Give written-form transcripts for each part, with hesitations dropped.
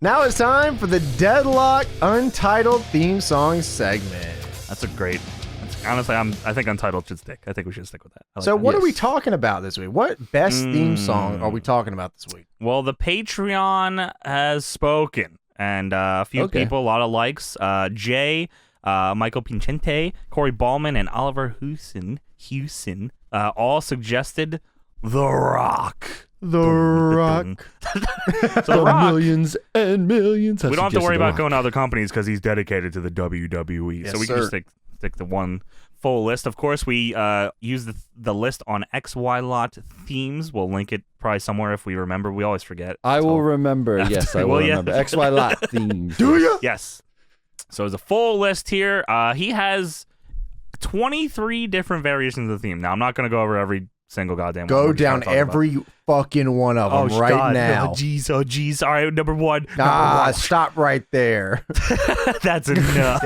Now it's time for the Deadlock Untitled theme song segment. That's a great. Honestly, I think Untitled should stick. I think we should stick with that. So what are we talking about this week? What best theme song are we talking about this week? Well, the Patreon has spoken, and a few people, a lot of likes. Jay, Michael Pincente, Corey Ballman, and Oliver Hewson all suggested The Rock. The Rock. So The Rock. Millions and millions. We don't have to worry about going to other companies because he's dedicated to the WWE. Yes, so we can just stick to one full list. Of course, we use the list on XY Lot themes. We'll link it probably somewhere if we remember. We always forget. I will remember. Yes, I will remember. XY Lot themes. Do you? Yes. So there's a full list here. He has 23 different variations of the theme. Now, I'm not going to go over every single goddamn one. Go down every fucking one of them now. Oh, jeez. All right, number one. Stop right there. That's enough.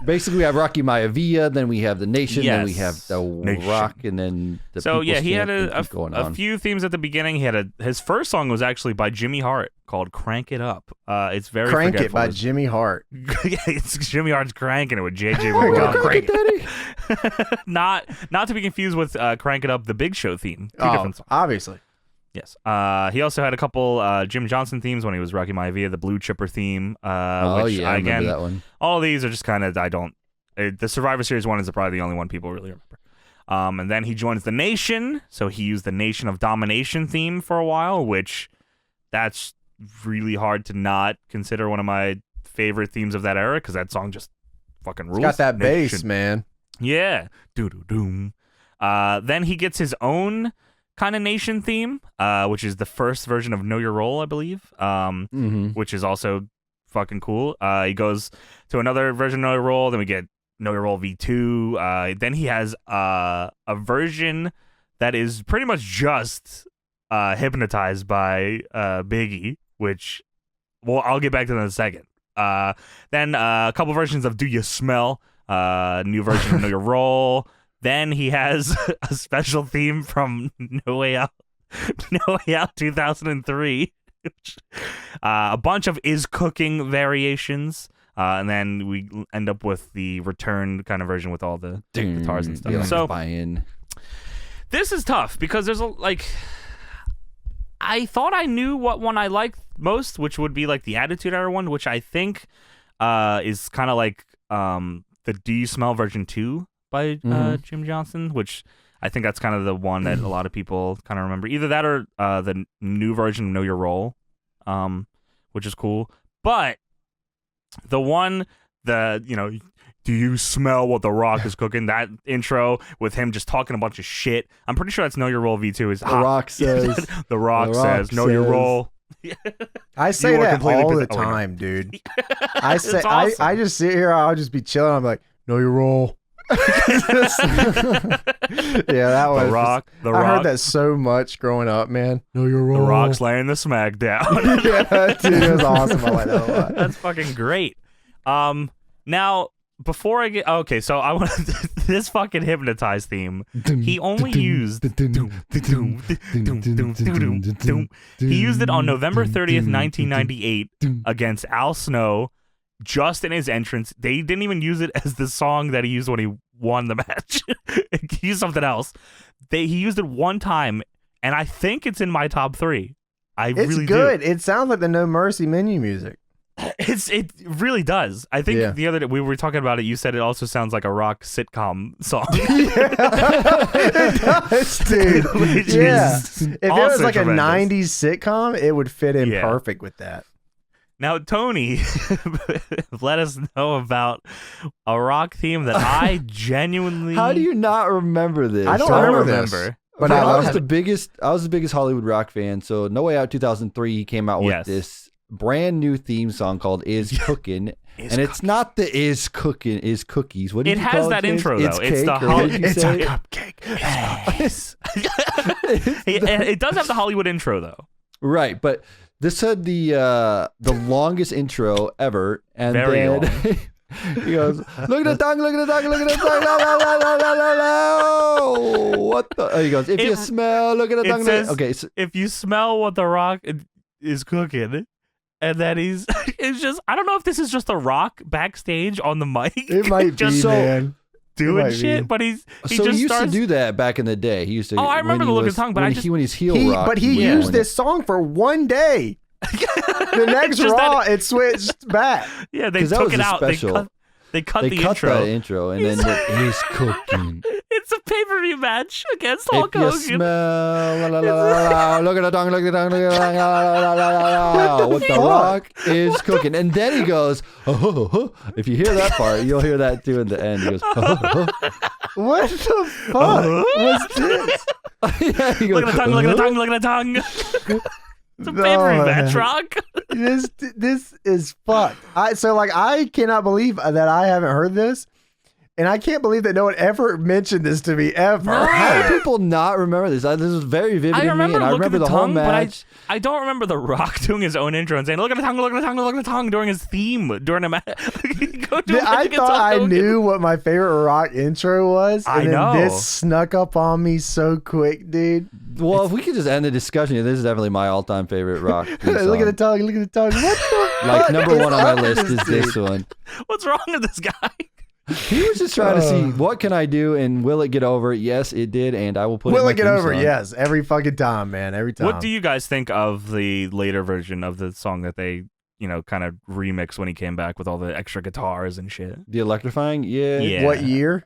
Basically, we have Rocky Maivia, then we have the Nation, then we have the Nation. Rock, and then the So yeah, he had a few themes at the beginning. He had his first song was actually by Jimmy Hart called "Crank It Up." It's very Crank It forgetful. by Jimmy Hart. Yeah, it's Jimmy Hart's cranking it with JJ. Crank It. Not to be confused with "Crank It Up," the Big Show theme. Two different songs. Obviously. Yes. He also had a couple Jim Johnson themes when he was Rocky Maivia, the Blue Chipper theme. Which, I remember that one. All of these are just kind of, the Survivor Series one is probably the only one people really remember. And then he joins the Nation, so he used the Nation of Domination theme for a while, which that's really hard to not consider one of my favorite themes of that era, because that song just fucking rules. It's got that Nation. bass, man. Yeah. Doo-doo-doom. Then he gets his own kind of Nation theme, which is the first version of Know Your Role, I believe, which is also fucking cool. He goes to another version of Know Your Role, then we get Know Your Role V2. Then he has a version that is pretty much just Hypnotized by Biggie, which, well, I'll get back to that in a second. Then a couple versions of Do You Smell, new version of Know Your Role. Then he has a special theme from No Way Out 2003. A bunch of Is Cooking variations. And then we end up with the returned kind of version with all the guitars and stuff. So this is tough because there's I thought I knew what one I liked most, which would be like the Attitude Era one, which I think is kind of like the Do You Smell version 2 by Jim Johnson, which I think that's kind of the one that a lot of people kind of remember. Either that or the new version of Know Your Role, which is cool. But the one, do you smell what The Rock is cooking? That intro with him just talking a bunch of shit. I'm pretty sure that's Know Your Role V2 is The Rock says. The Rock says, know your role. I say that all the time, dude. I say awesome. I just sit here, I'll just be chilling. I'm like, know your role. Yeah, that was The Rock. I heard that so much growing up, man. Know your role. The Rock's laying the smack down. Yeah, dude, it was awesome. I like that a lot. That's fucking great. Now before I get so I want this fucking Hypnotize theme. He only used he used it on November 30th, 1998 against Al Snow. Just in his entrance. They didn't even use it as the song that he used when he won the match. He used something else. He used it one time, and I think it's in my top 3. It's good. It sounds like the No Mercy menu music. It really does. I think the other day we were talking about it. You said it also sounds like a rock sitcom song. It does, dude. If it was like tremendous. a 90s sitcom, it would fit in perfect with that. Now, Tony, let us know about a rock theme that I genuinely. How do you not remember this? I don't remember. But I was the biggest Hollywood rock fan. So No Way Out 2003, he came out with this brand new theme song called Is Cookin'. It's not the Is Cookin', Is Cookies. What do you call it? It has that intro, though. It's the It's a cupcake. It does have the Hollywood intro, though. Right, but this had the longest intro ever, and Very long. He goes, look at the tongue, look at the tongue, look at the tongue, la, la, la, la, la, la, la. What the? Oh, he goes, if you smell, look at the tongue. Says, okay, so, if you smell what The Rock is cooking, And then it's just, I don't know if this is just a Rock backstage on the mic. It might just be, man. doing shit, but he used to do that back in the day. He used to. Oh, I remember the Look at the Tongue, but when he's heel Rock. But he used this song for one day. The next Raw, it switched back. Yeah, they took it out. Special. They cut the intro. The intro, and then he's cooking. It's a pay-per-view match against Hulk Hogan. Hogan. Look at the tongue, look at the tongue, look at the tongue. What the Rock is cooking. And then he goes, oh. If you hear that part, you'll hear that too in the end. He goes, What the fuck was this? Yeah, he goes, look at the tongue, look at the tongue, look at the tongue. It's a favorite match, Rock. This is fucked. I cannot believe that I haven't heard this, and I can't believe that no one ever mentioned this to me ever. No. How do people not remember this? This is very vivid to me, and I remember the whole match. But I don't remember The Rock doing his own intro and saying, look at the tongue, look at the tongue, look at the tongue during his theme during a match. I thought I knew what my favorite Rock intro was, and then this snuck up on me so quick, dude. Well, if we could just end the discussion here, this is definitely my all-time favorite Rock theme song. Look at the tongue, look at the tongue. What the like fuck number one on my list is dude? this one. What's wrong with this guy? He was just trying to see what can I do and will it get over? Yes, it did, and I will put will it. Will it get over? Song. Yes, every fucking time, man, every time. What do you guys think of the later version of the song that they, kind of remix when he came back with all the extra guitars and shit? The electrifying, yeah. What year?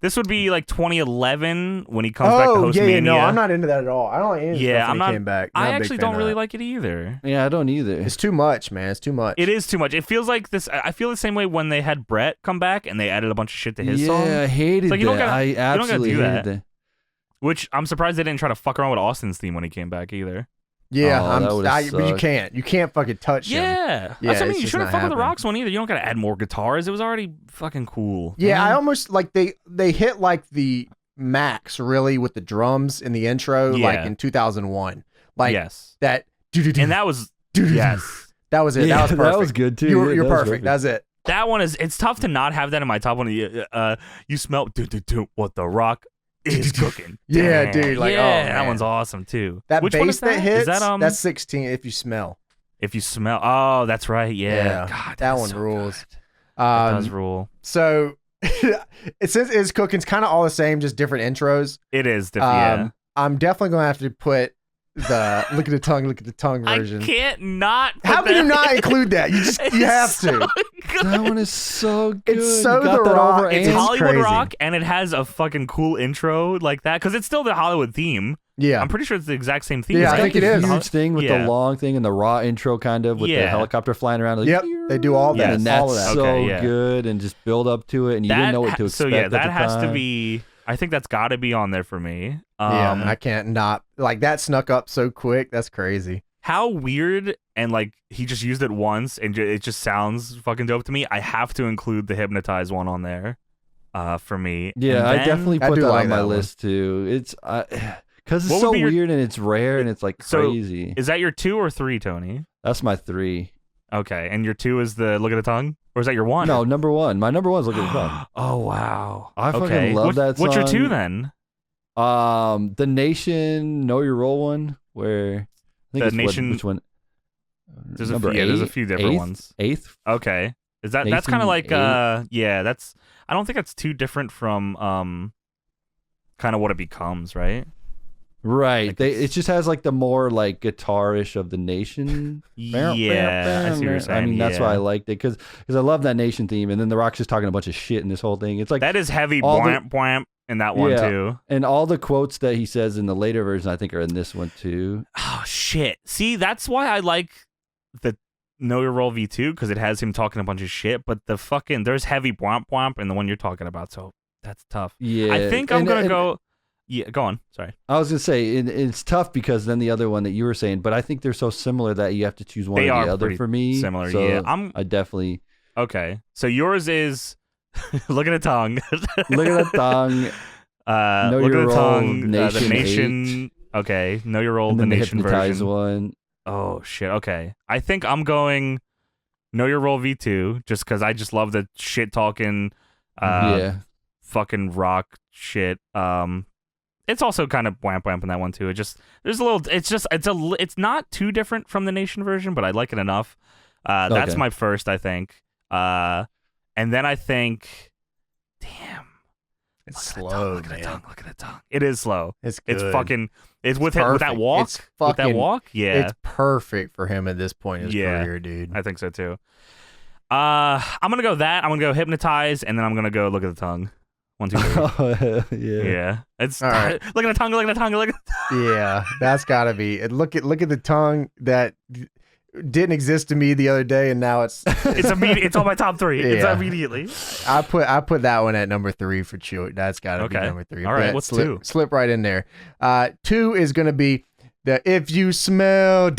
This would be like 2011 when he comes back to host Mania. No, I'm not into that at all. I don't like any stuff when he came back. I actually don't really like it either. Yeah, I don't either. It's too much, man. It's too much. It is too much. It feels like this. I feel the same way when they had Brett come back and they added a bunch of shit to his song. Yeah, I hated that. I absolutely hated that. Which I'm surprised they didn't try to fuck around with Austin's theme when he came back either. Yeah, but you can't. You can't fucking touch him. Yeah, that's what I mean. You shouldn't fuck with the Rocks one either. You don't gotta add more guitars. It was already fucking cool. Yeah, I almost like they hit like the max really with the drums in the intro, like in 2001. Like that, and that was yes, that was it. Yeah, that was perfect. That was good too. You're perfect. That's it. That one is. It's tough to not have that in my top one. You smell what the Rock is cooking. Yeah, dude. Like, that one's awesome too. That Which bass one is that hits, is that, that's 16 if you smell. If you smell. Oh, that's right. Yeah. God, that one so rules. That does rule. So since it's cooking's kind of all the same, just different intros. It is different. I'm definitely gonna have to put the look at the tongue version. I can't not. How can you not include that? You have to. That one is so good. It's so The Rock. It's Hollywood Rock, and it has a fucking cool intro like that because it's still the Hollywood theme. Yeah, I'm pretty sure it's the exact same theme. Yeah, I think it is. Huge thing with the long thing and the Raw intro, kind of with the helicopter flying around. Like, yep, they do all that. And that's all of that. so good, and just build up to it, and you didn't know what to expect. So yeah, that has to be. I think that's got to be on there for me. Yeah, I can't not like that snuck up so quick. That's crazy. How weird, and like he just used it once, and it just sounds fucking dope to me. I have to include the Hypnotize one on there, for me. Yeah, I definitely put that on my list too. It's because it's so weird and it's rare and it's like crazy. Is that your 2 or 3, Tony? That's my 3. Okay, and your 2 is the Look at the Tongue, or is that your 1? No, number 1. My number 1 is Look at the Tongue. Oh wow, I fucking love that song. What's your 2 then? The Nation Know Your Role one, where I think the Nation. which one? There's a few different ones. 8th. Okay, is that that's kind of like that's. I don't think that's too different from kind of What It Becomes, right? Right. Like it just has like the more like guitarish of the Nation. Yeah, I see what you're saying. I mean, that's why I liked it because I love that Nation theme, and then the Rock's just talking a bunch of shit in this whole thing. It's like that is heavy bwamp bwamp in that one too. And all the quotes that he says in the later version, I think, are in this one too. Oh shit! See, that's why I like the Know Your Role V2 because it has him talking a bunch of shit. But the fucking there's heavy bwamp bwamp in the one you're talking about, so that's tough. Yeah, I think I'm gonna go. Yeah, go on. Sorry. I was gonna say it's tough because then the other one that you were saying, but I think they're so similar that you have to choose one or the other for me. Similar, so yeah. I definitely. Okay, so yours is Look at the Tongue. Look at the Tongue. Know Look Your at the Role, Tongue. Nation. The Nation. Okay, Know Your Role. And the then Nation Hypnotize version. one. Oh shit. Okay, I think I'm going Know Your Role V2 just because I just love the shit talking. Fucking rock shit. it's also kind of whamp whamp in that one too. It's not too different from the Nation version, but I like it enough. That's my first, I think. And then I think, damn, it's slow. Look at the tongue. It is slow. It's good. It's fucking. It's with that walk. With that walk, yeah, it's perfect for him at this point in his career, dude. I think so too. I'm gonna go that. I'm gonna go Hypnotize, and then I'm gonna go Look at the Tongue. 1, 2, 3. Yeah. It's all right. Look at the tongue. Look at the tongue. Look. Yeah, that's gotta be. Look at the tongue that didn't exist to me the other day, and now it's immediate. It's on my top 3. Yeah. It's immediately. I put that one at number 3 for sure. That's gotta be number 3. All right, what's 2? Slip right in there. 2 is gonna be the If You Smell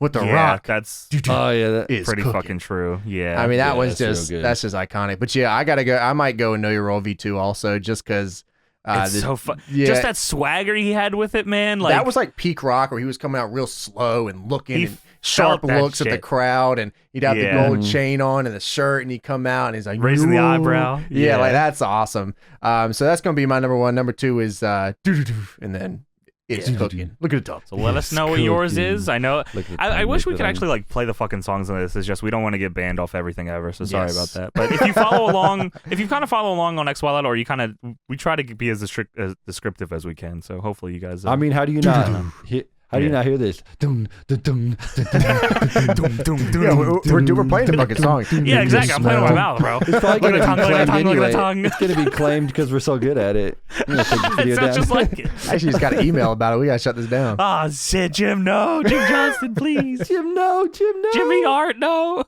with the Rock. That's that is pretty cooking. Fucking true. Yeah, I mean that one's that's just iconic. But yeah, I gotta go. I might go and Know Your Role V2 also, just because. It's so fun. Yeah. Just that swagger he had with it, man. Like that was like peak Rock, where he was coming out real slow and looking and sharp looks at the crowd, and he'd have the gold chain on and the shirt, and he'd come out and he's like raising the eyebrow. Yeah, like that's awesome. So that's gonna be my number 1. Number 2 is and then It's cooking. Look at the tongue. So let us know what yours is. I know. I wish we could actually like play the fucking songs on this. It's just we don't want to get banned off everything ever. So sorry about that. But if you follow along, if you kind of follow along on XYLOUD, or you kind of, we try to be as descriptive as we can. So hopefully you guys. I mean, how do you not? How do you not hear this? We're playing the fucking song. Yeah, exactly. I'm playing with my mouth, bro. It's probably going to be claimed anyway. It's going to be claimed because we're so good at it. It sounds just like it. Actually, just got an email about it. We got to shut this down. Ah, shit, Jim, no. Jim Johnston, please. Jim, no. Jimmy Hart, no.